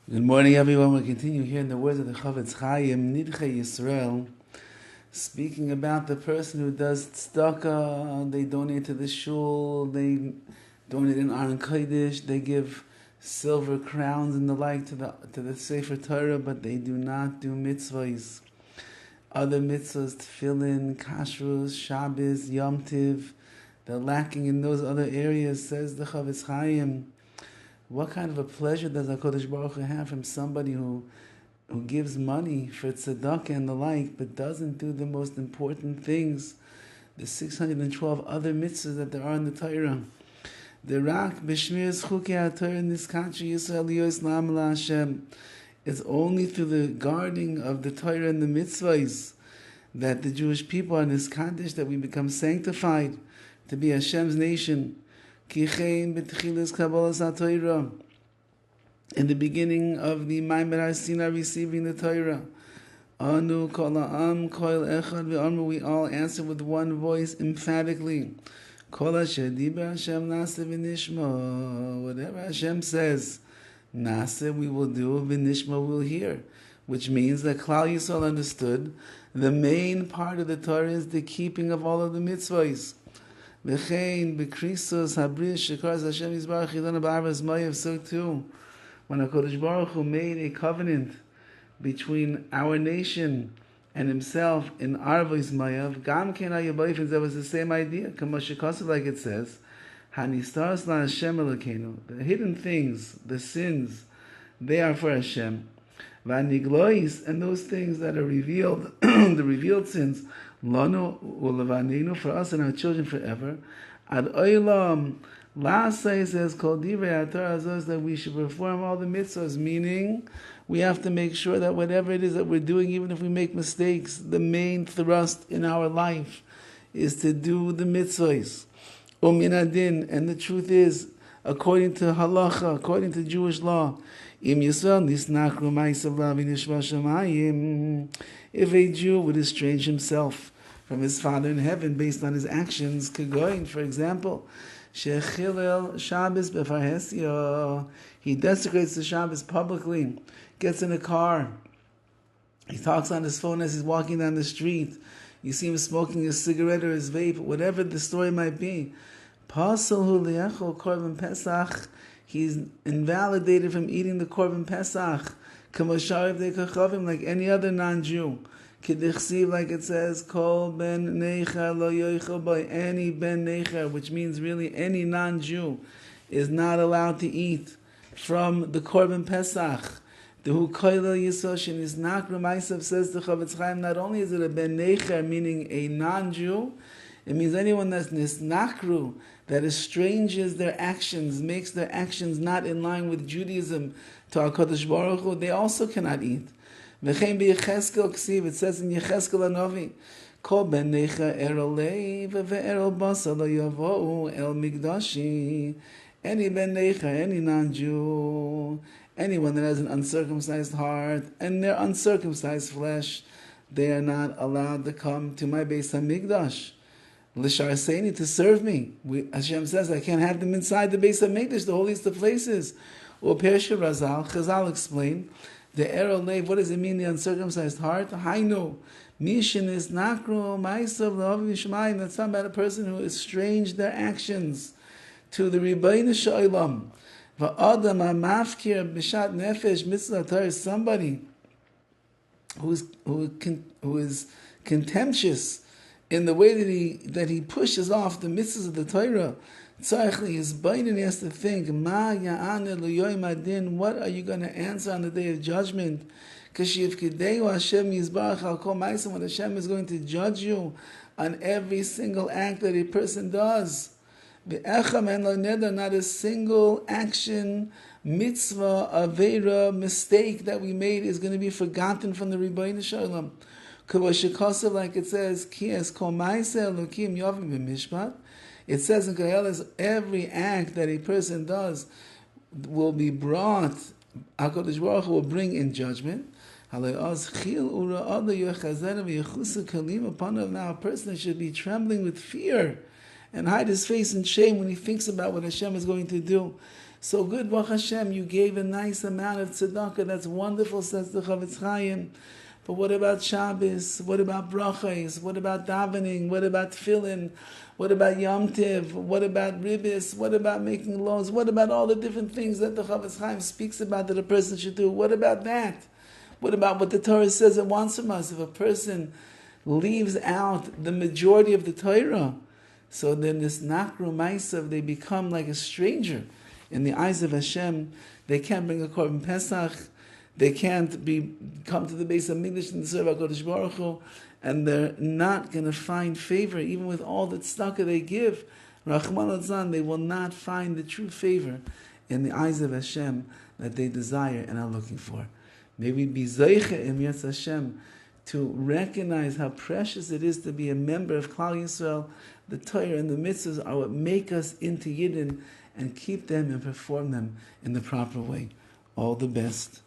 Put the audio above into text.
Good morning, everyone. We continue here in the words of the Horowitz, NIDCHEI YISRAEL, speaking about the person who does tzedakah. They donate to the shul, they donate in Aron Kodesh, they give silver crowns and the like to the Sefer Torah, but they do not do mitzvahs. Other mitzvahs, tefillin, kashrus, Shabbos, Yom Tiv, they're lacking in those other areas, says the Horowitz. What kind of a pleasure does HaKadosh Baruch Hu have from somebody who gives money for tzedakah and the like, but doesn't do the most important things, the 612 other mitzvahs that there are in the Torah? The rak b'shmiras chukei HaTorah niskatchi Yisrael liyos l'am Hashem. It's only through the guarding of the Torah and the mitzvahs that the Jewish people are niskadish, that we become sanctified to be Hashem's nation. In the beginning of the Maimer HaSinai, receiving the Torah, we all answer with one voice emphatically. Whatever Hashem says, Nase, we will do, v'nishma, we will hear. Which means that Klal Yisrael understood the main part of the Torah is the keeping of all of the mitzvahs. V'chein b'krisos habris shekars Hashem Yisbarach Yidana b'arvas mayav. So too, when HaKadosh Baruch Hu made a covenant between our nation and Himself in Arvos Mayav, Gam Ken HaYabayfins, that was the same idea. Kamashikasav, like it says, Hanistas La Hashem Elokeinu. The hidden things, the sins, they are for Hashem. V'aniglois, and those things that are revealed, the revealed sins, Lanu ulevaninu, for us and our children forever. Ad oilam, last say says Kol divrei HaTorah Azos, that we should perform all the mitzvahs, meaning we have to make sure that whatever it is that we're doing, even if we make mistakes, the main thrust in our life is to do the mitzvahs. Umin adin, and the truth is, according to halacha, according to Jewish law, im Yisrael nisnachru ma'asav v'nishma shamayim. If a Jew would estrange himself from his Father in heaven based on his actions, Kegoin, for example, Shechilel Shabbos befarhesya, he desecrates the Shabbos publicly, gets in a car, he talks on his phone as he's walking down the street, you see him smoking a cigarette or his vape, whatever the story might be. Pasalhu li'echol korban Pesach, he's invalidated from eating the korban Pesach, like any other non-Jew. K'dichsiv, like it says, Kol ben neicher lo yoichel by any ben neicher, which means really any non-Jew is not allowed to eat from the korban Pesach. The hu koilel yisoshin is not remaisav, says the Horowitz. Not only is it a ben neicher, meaning a non-Jew, it means anyone that's nisnachru, that estranges their actions, makes their actions not in line with Judaism to HaKadosh Baruch Hu, they also cannot eat. V'chein b'Yecheskel ksiv, it says in Yecheskel Hanavi, Kol ben neicha erol leiv ve'erol basa lo yavo'u el migdashi. Any ben neicha, any non-Jew, anyone that has an uncircumcised heart and their uncircumcised flesh, they are not allowed to come to my Beis HaMikdash. L'shar seini, to serve me. Hashem says I can't have them inside the Beis HaMikdash, the holiest of places. Or Persha Razal, Chazal explained, the erol leiv, what does it mean, the uncircumcised heart? Hainu, mishin is nakru ma'asav l'ovi v'shmayim. That's talking about a person who estranged their actions to the Rabbi Shalom. Va'adam ha'mafkir b'shat nefesh mitzvah Torah, somebody who is contemptuous in the way that he pushes off the mitzvahs of the Torah. Tzarechli is biting, he has to think, Ma ya'ane l'yoyim adin, what are you going to answer on the day of judgment? K'shivkideu Hashem yizbarach al kol ma'asim, when Hashem is going to judge you on every single act that a person does. V'echam en lo neder, not a single action, mitzvah, avera, mistake that we made is going to be forgotten from the Rebbeinu Shalom. K'vashikosav, like it says, Ki es kol ma'aseh elokim yovim b'mishpat. It says in Koheles, every act that a person does will be brought, HaKadosh Baruch Hu will bring in judgment. Now a person should be trembling with fear and hide his face in shame when he thinks about what Hashem is going to do. So good, Baruch Hashem, you gave a nice amount of tzedakah. That's wonderful, says the Horowitz. But what about Shabbos? What about brachos? What about davening? What about tefillin? What about Yom Tiv? What about ribis? What about making laws? What about all the different things that the Horowitz speaks about that a person should do? What about that? What about what the Torah says it wants from us? If a person leaves out the majority of the Torah, so then this Nakru Maisav, they become like a stranger in the eyes of Hashem. They can't bring a Korban Pesach. They can't come to the base of Mikdash and serve HaKadosh Baruch Hu, and they're not going to find favor, even with all the tzedakah they give. Rahman al-Zan, they will not find the true favor in the eyes of Hashem that they desire and are looking for. May we be Zoiche im Yetz Hashem to recognize how precious it is to be a member of Klal Yisrael. The Torah and the mitzvahs are what make us into Yidden and keep them and perform them in the proper way. All the best.